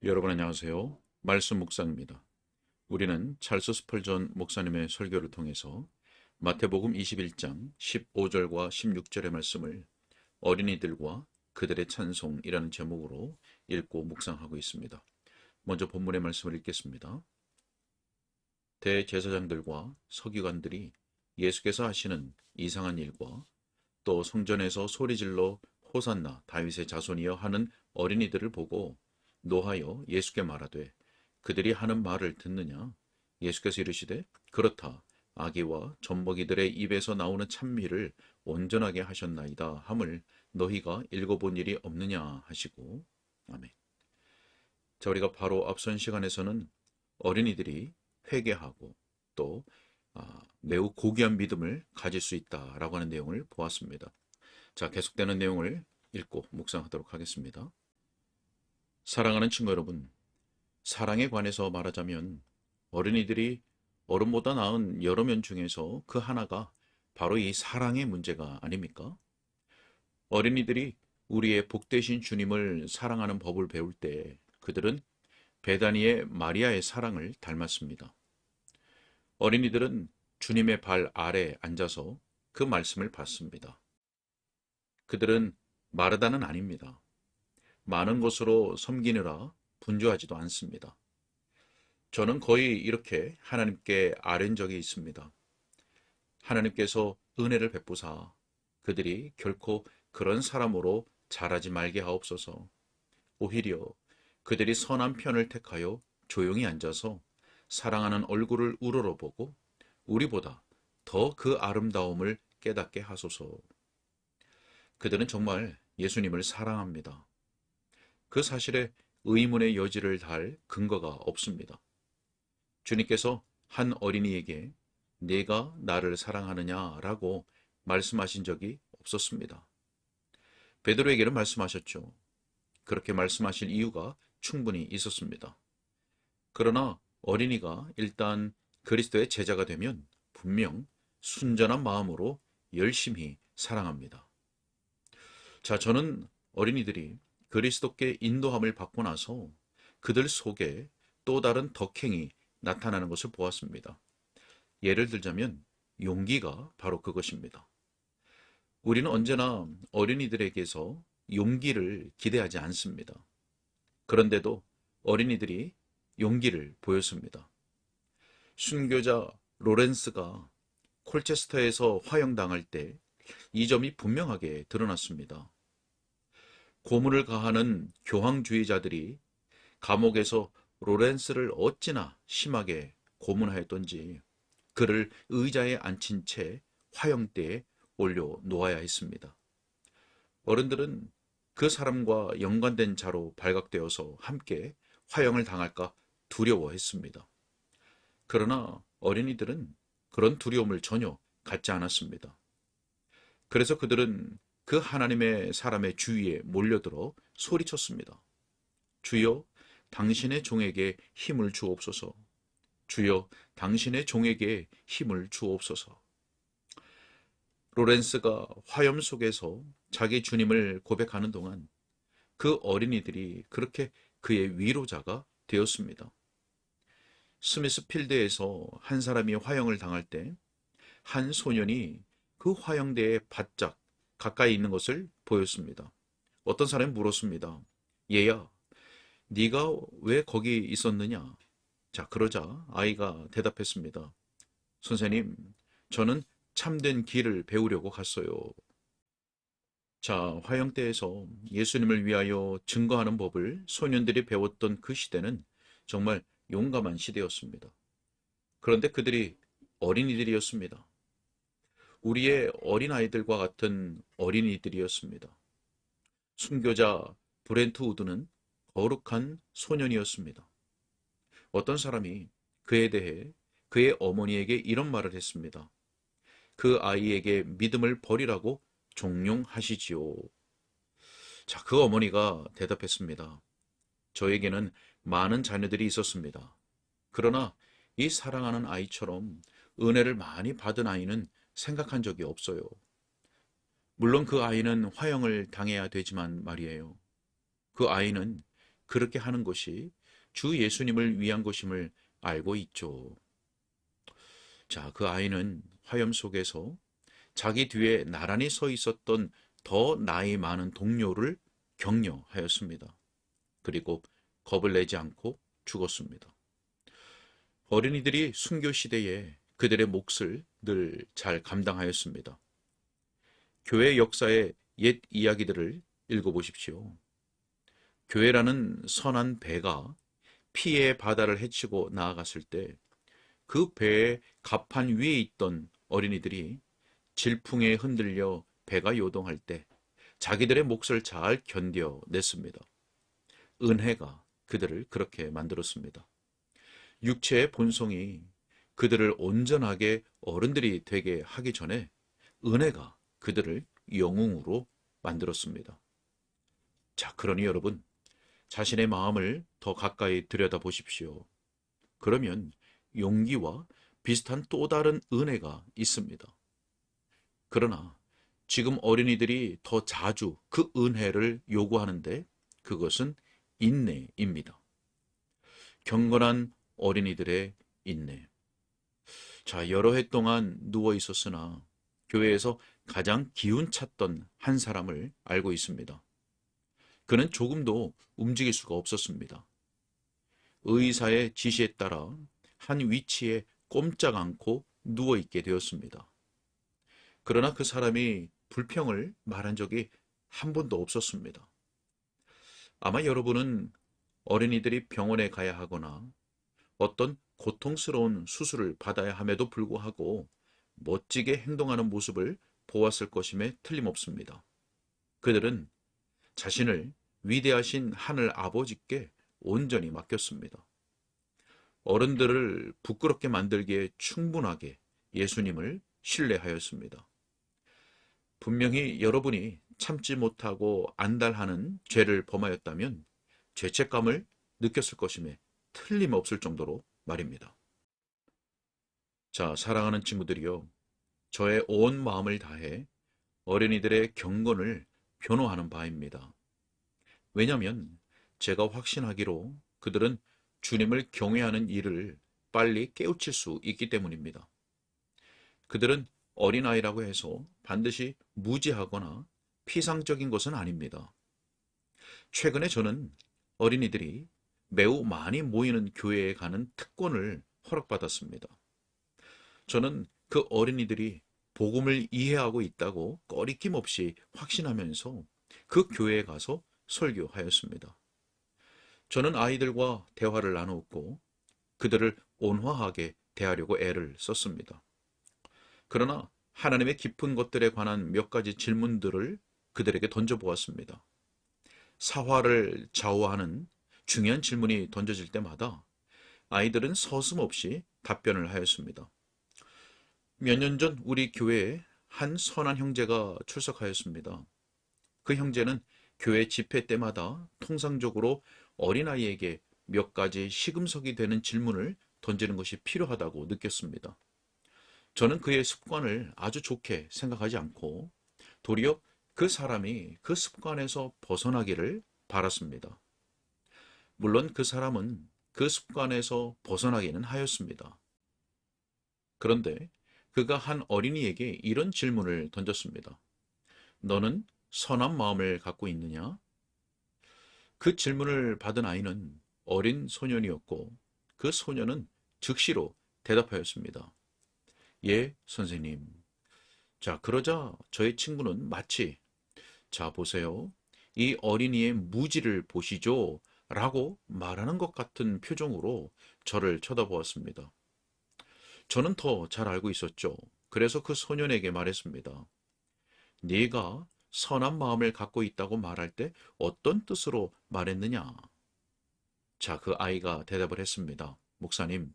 여러분 안녕하세요. 말씀 묵상입니다. 우리는 찰스 스펄전 목사님의 설교를 통해서 마태복음 21장 15절과 16절의 말씀을 어린이들과 그들의 찬송이라는 제목으로 읽고 묵상하고 있습니다. 먼저 본문의 말씀을 읽겠습니다. 대제사장들과 서기관들이 예수께서 하시는 이상한 일과 또 성전에서 소리질러 호산나 다윗의 자손이여 하는 어린이들을 보고 노하여 예수께 말하되 그들이 하는 말을 듣느냐? 예수께서 이르시되 그렇다. 아기와 젖먹이들의 입에서 나오는 찬미를 온전하게 하셨나이다 함을 너희가 읽어본 일이 없느냐 하시고. 아멘. 자, 우리가 바로 앞선 시간에서는 어린이들이 회개하고 또 매우 고귀한 믿음을 가질 수 있다라고 하는 내용을 보았습니다. 자, 계속되는 내용을 읽고 묵상하도록 하겠습니다. 사랑하는 친구 여러분, 사랑에 관해서 말하자면 어린이들이 어른보다 나은 여러 면 중에서 그 하나가 바로 이 사랑의 문제가 아닙니까? 어린이들이 우리의 복되신 주님을 사랑하는 법을 배울 때 그들은 베다니의 마리아의 사랑을 닮았습니다. 어린이들은 주님의 발 아래 앉아서 그 말씀을 받습니다. 그들은 마르다는 아닙니다. 많은 것으로 섬기느라 분주하지도 않습니다. 저는 거의 이렇게 하나님께 아뢰은 적이 있습니다. 하나님께서 은혜를 베푸사 그들이 결코 그런 사람으로 자라지 말게 하옵소서. 오히려 그들이 선한 편을 택하여 조용히 앉아서 사랑하는 얼굴을 우러러보고 우리보다 더 그 아름다움을 깨닫게 하소서. 그들은 정말 예수님을 사랑합니다. 그 사실에 의문의 여지를 달 근거가 없습니다. 주님께서 한 어린이에게 내가 나를 사랑하느냐라고 말씀하신 적이 없었습니다. 베드로에게는 말씀하셨죠. 그렇게 말씀하실 이유가 충분히 있었습니다. 그러나 어린이가 일단 그리스도의 제자가 되면 분명 순전한 마음으로 열심히 사랑합니다. 자, 저는 어린이들이 그리스도께 인도함을 받고 나서 그들 속에 또 다른 덕행이 나타나는 것을 보았습니다. 예를 들자면 용기가 바로 그것입니다. 우리는 언제나 어린이들에게서 용기를 기대하지 않습니다. 그런데도 어린이들이 용기를 보였습니다. 순교자 로렌스가 콜체스터에서 화형당할 때 이 점이 분명하게 드러났습니다. 고문을 가하는 교황주의자들이 감옥에서 로렌스를 어찌나 심하게 고문하였던지 그를 의자에 앉힌 채 화형대에 올려 놓아야 했습니다. 어른들은 그 사람과 연관된 자로 발각되어서 함께 화형을 당할까 두려워했습니다. 그러나 어린이들은 그런 두려움을 전혀 갖지 않았습니다. 그래서 그들은 그 하나님의 사람의 주위에 몰려들어 소리쳤습니다. 주여, 당신의 종에게 힘을 주옵소서. 주여, 당신의 종에게 힘을 주옵소서. 로렌스가 화염 속에서 자기 주님을 고백하는 동안 그 어린이들이 그렇게 그의 위로자가 되었습니다. 스미스 필드에서 한 사람이 화형을 당할 때 한 소년이 그 화형대에 바짝 가까이 있는 것을 보였습니다. 어떤 사람이 물었습니다. 얘야, 네가 왜 거기 있었느냐? 자, 그러자 아이가 대답했습니다. 선생님, 저는 참된 길을 배우려고 갔어요. 자, 화형대에서 예수님을 위하여 증거하는 법을 소년들이 배웠던 그 시대는 정말 용감한 시대였습니다. 그런데 그들이 어린이들이었습니다. 우리의 어린아이들과 같은 어린이들이었습니다. 순교자 브렌트 우드는 거룩한 소년이었습니다. 어떤 사람이 그에 대해 그의 어머니에게 이런 말을 했습니다. 그 아이에게 믿음을 버리라고 종용하시지요. 자, 그 어머니가 대답했습니다. 저에게는 많은 자녀들이 있었습니다. 그러나 이 사랑하는 아이처럼 은혜를 많이 받은 아이는 생각한 적이 없어요. 물론 그 아이는 화형을 당해야 되지만 말이에요. 그 아이는 그렇게 하는 것이 주 예수님을 위한 것임을 알고 있죠. 자, 그 아이는 화염 속에서 자기 뒤에 나란히 서 있었던 더 나이 많은 동료를 격려하였습니다. 그리고 겁을 내지 않고 죽었습니다. 어린이들이 순교 시대에 그들의 몫을 늘 잘 감당하였습니다. 교회 역사의 옛 이야기들을 읽어보십시오. 교회라는 선한 배가 피해의 바다를 헤치고 나아갔을 때 그 배의 갑판 위에 있던 어린이들이 질풍에 흔들려 배가 요동할 때 자기들의 몫을 잘 견뎌냈습니다. 은혜가 그들을 그렇게 만들었습니다. 육체의 본성이 그들을 온전하게 어른들이 되게 하기 전에 은혜가 그들을 영웅으로 만들었습니다. 자, 그러니 여러분, 자신의 마음을 더 가까이 들여다보십시오. 그러면 용기와 비슷한 또 다른 은혜가 있습니다. 그러나 지금 어린이들이 더 자주 그 은혜를 요구하는데 그것은 인내입니다. 경건한 어린이들의 인내. 자, 여러 해 동안 누워 있었으나 교회에서 가장 기운찼던 한 사람을 알고 있습니다. 그는 조금도 움직일 수가 없었습니다. 의사의 지시에 따라 한 위치에 꼼짝 않고 누워 있게 되었습니다. 그러나 그 사람이 불평을 말한 적이 한 번도 없었습니다. 아마 여러분은 어린이들이 병원에 가야 하거나 어떤 고통스러운 수술을 받아야 함에도 불구하고 멋지게 행동하는 모습을 보았을 것임에 틀림없습니다. 그들은 자신을 위대하신 하늘 아버지께 온전히 맡겼습니다. 어른들을 부끄럽게 만들기에 충분하게 예수님을 신뢰하였습니다. 분명히 여러분이 참지 못하고 안달하는 죄를 범하였다면 죄책감을 느꼈을 것임에 틀림없을 정도로 말입니다. 자, 사랑하는 친구들이요. 저의 온 마음을 다해 어린이들의 경건을 변호하는 바입니다. 왜냐하면 제가 확신하기로 그들은 주님을 경외하는 일을 빨리 깨우칠 수 있기 때문입니다. 그들은 어린아이라고 해서 반드시 무지하거나 피상적인 것은 아닙니다. 최근에 저는 어린이들이 매우 많이 모이는 교회에 가는 특권을 허락받았습니다. 저는 그 어린이들이 복음을 이해하고 있다고 꺼리낌 없이 확신하면서 그 교회에 가서 설교하였습니다. 저는 아이들과 대화를 나누었고 그들을 온화하게 대하려고 애를 썼습니다. 그러나 하나님의 깊은 것들에 관한 몇 가지 질문들을 그들에게 던져보았습니다. 사화를 좌우하는 중요한 질문이 던져질 때마다 아이들은 서슴없이 답변을 하였습니다. 몇 년 전 우리 교회에 한 선한 형제가 출석하였습니다. 그 형제는 교회 집회 때마다 통상적으로 어린아이에게 몇 가지 시금석이 되는 질문을 던지는 것이 필요하다고 느꼈습니다. 저는 그의 습관을 아주 좋게 생각하지 않고 도리어 그 사람이 그 습관에서 벗어나기를 바랐습니다. 물론 그 사람은 그 습관에서 벗어나기는 하였습니다. 그런데 그가 한 어린이에게 이런 질문을 던졌습니다. 너는 선한 마음을 갖고 있느냐? 그 질문을 받은 아이는 어린 소년이었고 그 소년은 즉시로 대답하였습니다. 예, 선생님. 자, 그러자 저의 친구는 마치 자, 보세요. 이 어린이의 무지를 보시죠. 라고 말하는 것 같은 표정으로 저를 쳐다보았습니다. 저는 더 잘 알고 있었죠. 그래서 그 소년에게 말했습니다. 네가 선한 마음을 갖고 있다고 말할 때 어떤 뜻으로 말했느냐? 자, 그 아이가 대답을 했습니다. 목사님,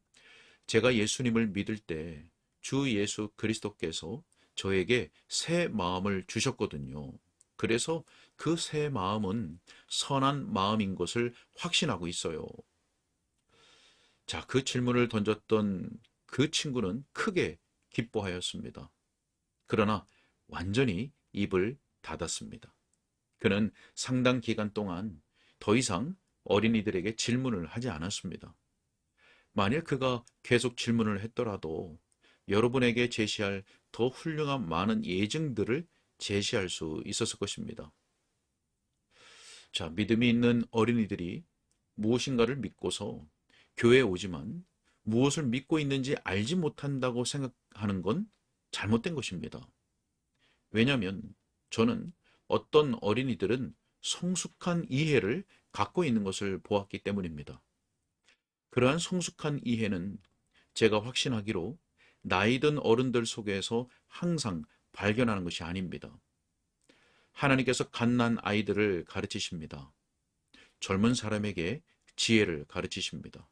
제가 예수님을 믿을 때 주 예수 그리스도께서 저에게 새 마음을 주셨거든요. 그래서 그 새 마음은 선한 마음인 것을 확신하고 있어요. 자, 그 질문을 던졌던 그 친구는 크게 기뻐하였습니다. 그러나 완전히 입을 닫았습니다. 그는 상당 기간 동안 더 이상 어린이들에게 질문을 하지 않았습니다. 만일 그가 계속 질문을 했더라도 여러분에게 제시할 더 훌륭한 많은 예증들을 제시할 수 있었을 것입니다. 자, 믿음이 있는 어린이들이 무엇인가를 믿고서 교회에 오지만 무엇을 믿고 있는지 알지 못한다고 생각하는 건 잘못된 것입니다. 왜냐하면 저는 어떤 어린이들은 성숙한 이해를 갖고 있는 것을 보았기 때문입니다. 그러한 성숙한 이해는 제가 확신하기로 나이 든 어른들 속에서 항상 발견하는 것이 아닙니다. 하나님께서 갓난 아이들을 가르치십니다. 젊은 사람에게 지혜를 가르치십니다.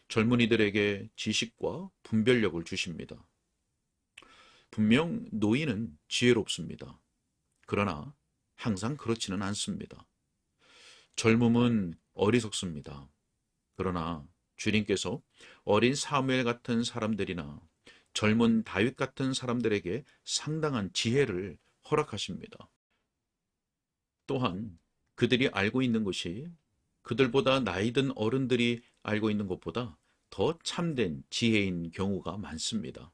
젊은이들에게 지식과 분별력을 주십니다. 분명 노인은 지혜롭습니다. 그러나 항상 그렇지는 않습니다. 젊음은 어리석습니다. 그러나 주님께서 어린 사무엘 같은 사람들이나 젊은 다윗 같은 사람들에게 상당한 지혜를 허락하십니다. 또한 그들이 알고 있는 것이 그들보다 나이 든 어른들이 알고 있는 것보다 더 참된 지혜인 경우가 많습니다.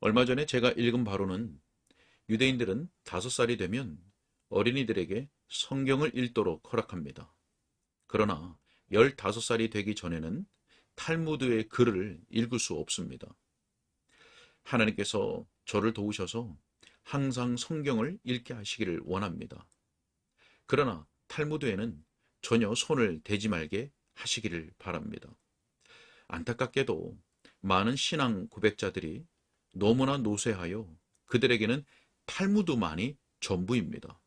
얼마 전에 제가 읽은 바로는 유대인들은 5살이 되면 어린이들에게 성경을 읽도록 허락합니다. 그러나 15살이 되기 전에는 탈무드의 글을 읽을 수 없습니다. 하나님께서 저를 도우셔서 항상 성경을 읽게 하시기를 원합니다. 그러나 탈무드에는 전혀 손을 대지 말게 하시기를 바랍니다. 안타깝게도 많은 신앙 고백자들이 너무나 노쇠하여 그들에게는 탈무드만이 전부입니다.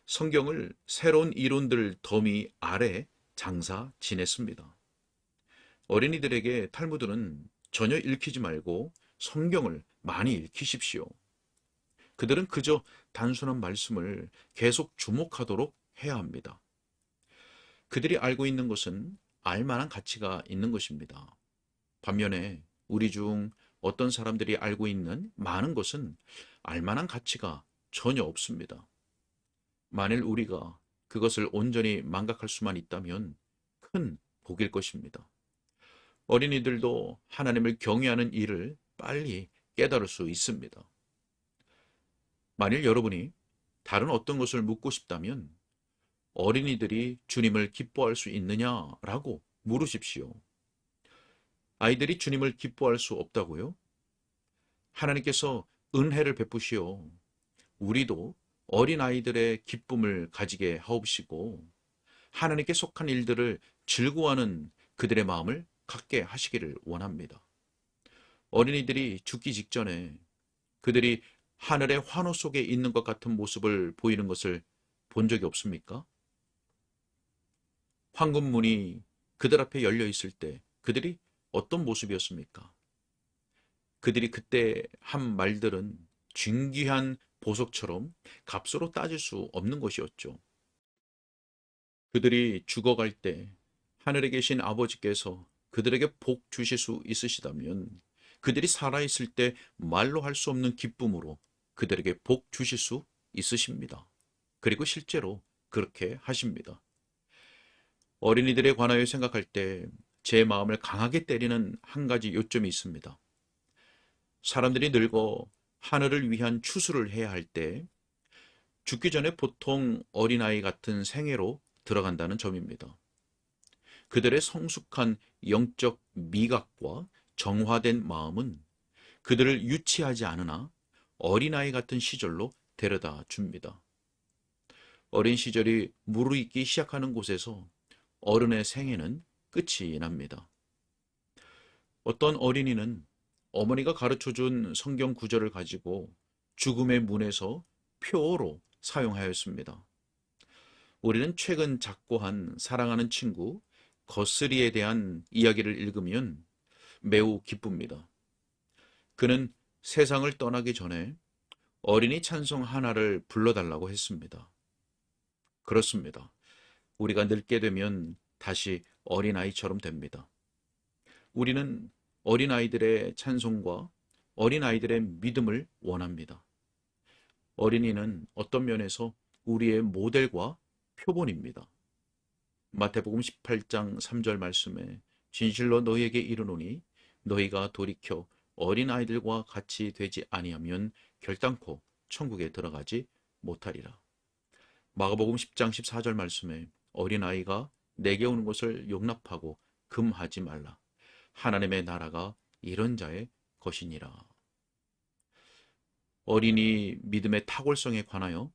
성경을 새로운 이론들 더미 아래 장사 지냈습니다. 어린이들에게 탈무드는 전혀 읽히지 말고 성경을 많이 읽히십시오. 그들은 그저 단순한 말씀을 계속 주목하도록 해야 합니다. 그들이 알고 있는 것은 알만한 가치가 있는 것입니다. 반면에 우리 중 어떤 사람들이 알고 있는 많은 것은 알만한 가치가 전혀 없습니다. 만일 우리가 그것을 온전히 망각할 수만 있다면 큰 복일 것입니다. 어린이들도 하나님을 경외하는 일을 빨리 깨달을 수 있습니다. 만일 여러분이 다른 어떤 것을 묻고 싶다면 어린이들이 주님을 기뻐할 수 있느냐라고 물으십시오. 아이들이 주님을 기뻐할 수 없다고요? 하나님께서 은혜를 베푸시어 우리도 어린아이들의 기쁨을 가지게 하옵시고 하나님께 속한 일들을 즐거워하는 그들의 마음을 갖게 하시기를 원합니다. 어린이들이 죽기 직전에 그들이 하늘의 환호 속에 있는 것 같은 모습을 보이는 것을 본 적이 없습니까? 황금문이 그들 앞에 열려 있을 때 그들이 어떤 모습이었습니까? 그들이 그때 한 말들은 진귀한 보석처럼 값으로 따질 수 없는 것이었죠. 그들이 죽어갈 때 하늘에 계신 아버지께서 그들에게 복 주실 수 있으시다면 그들이 살아있을 때 말로 할 수 없는 기쁨으로 그들에게 복 주실 수 있으십니다. 그리고 실제로 그렇게 하십니다. 어린이들에 관하여 생각할 때 제 마음을 강하게 때리는 한 가지 요점이 있습니다. 사람들이 늙어 하늘을 위한 추수를 해야 할 때 죽기 전에 보통 어린아이 같은 생애로 들어간다는 점입니다. 그들의 성숙한 영적 미각과 정화된 마음은 그들을 유치하지 않으나 어린아이 같은 시절로 데려다 줍니다. 어린 시절이 무르익기 시작하는 곳에서 어른의 생애는 끝이 납니다. 어떤 어린이는 어머니가 가르쳐준 성경 구절을 가지고 죽음의 문에서 표어로 사용하였습니다. 우리는 최근 작고한 사랑하는 친구 거스리에 대한 이야기를 읽으면 매우 기쁩니다. 그는 세상을 떠나기 전에 어린이 찬송 하나를 불러달라고 했습니다. 그렇습니다. 우리가 늙게 되면 다시 어린아이처럼 됩니다. 우리는 어린아이들의 찬송과 어린아이들의 믿음을 원합니다. 어린이는 어떤 면에서 우리의 모델과 표본입니다. 마태복음 18장 3절 말씀에 진실로 너희에게 이르노니 너희가 돌이켜 어린아이들과 같이 되지 아니하면 결단코 천국에 들어가지 못하리라. 마가복음 10장 14절 말씀에 어린아이가 내게 오는 것을 용납하고 금하지 말라. 하나님의 나라가 이런 자의 것이니라. 어린이 믿음의 탁월성에 관하여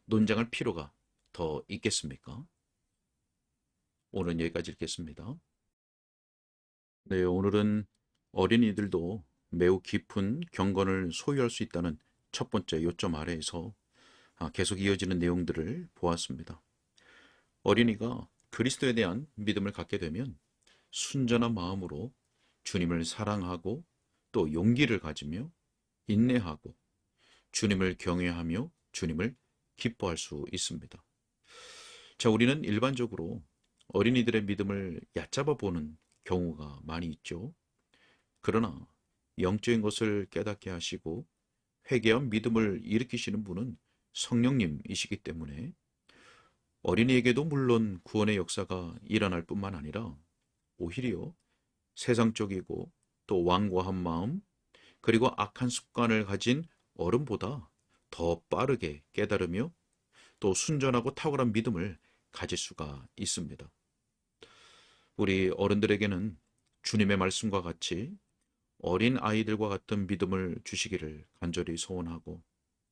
논쟁할 필요가 더 있겠습니까? 오늘은 여기까지 읽겠습니다. 네, 오늘은 어린이들도 매우 깊은 경건을 소유할 수 있다는 첫 번째 요점 아래에서 계속 이어지는 내용들을 보았습니다. 어린이가 그리스도에 대한 믿음을 갖게 되면 순전한 마음으로 주님을 사랑하고 또 용기를 가지며 인내하고 주님을 경외하며 주님을 기뻐할 수 있습니다. 자, 우리는 일반적으로 어린이들의 믿음을 얕잡아 보는 경우가 많이 있죠. 그러나 영적인 것을 깨닫게 하시고 회개한 믿음을 일으키시는 분은 성령님이시기 때문에 어린이에게도 물론 구원의 역사가 일어날 뿐만 아니라 오히려 세상적이고 또 완고한 마음 그리고 악한 습관을 가진 어른보다 더 빠르게 깨달으며 또 순전하고 탁월한 믿음을 가질 수가 있습니다. 우리 어른들에게는 주님의 말씀과 같이 어린 아이들과 같은 믿음을 주시기를 간절히 소원하고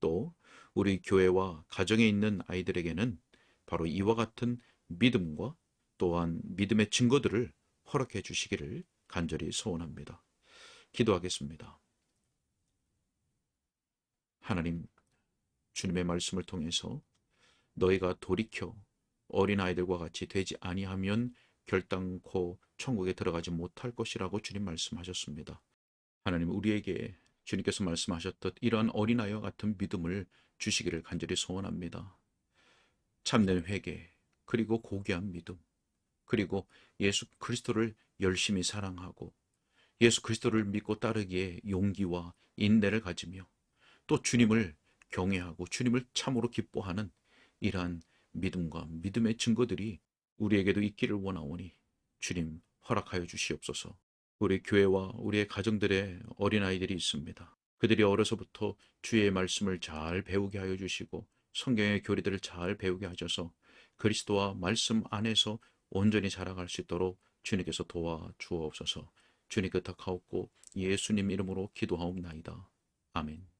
또 우리 교회와 가정에 있는 아이들에게는 바로 이와 같은 믿음과 또한 믿음의 증거들을 허락해 주시기를 간절히 소원합니다. 기도하겠습니다. 하나님, 주님의 말씀을 통해서 너희가 돌이켜 어린아이들과 같이 되지 아니하면 결단코 천국에 들어가지 못할 것이라고 주님 말씀하셨습니다. 하나님, 우리에게 주님께서 말씀하셨듯 이러한 어린아이와 같은 믿음을 주시기를 간절히 소원합니다. 참된 회개, 그리고 고귀한 믿음, 그리고 예수 그리스도를 열심히 사랑하고 예수 그리스도를 믿고 따르기에 용기와 인내를 가지며 또 주님을 경외하고 주님을 참으로 기뻐하는 이러한 믿음과 믿음의 증거들이 우리에게도 있기를 원하오니 주님 허락하여 주시옵소서. 우리 교회와 우리의 가정들의 어린아이들이 있습니다. 그들이 어려서부터 주의 말씀을 잘 배우게 하여 주시고 성경의 교리들을 잘 배우게 하셔서 그리스도와 말씀 안에서 온전히 자라갈 수 있도록 주님께서 도와주옵소서. 주님 그 탁하옵고 예수님 이름으로 기도하옵나이다. 아멘.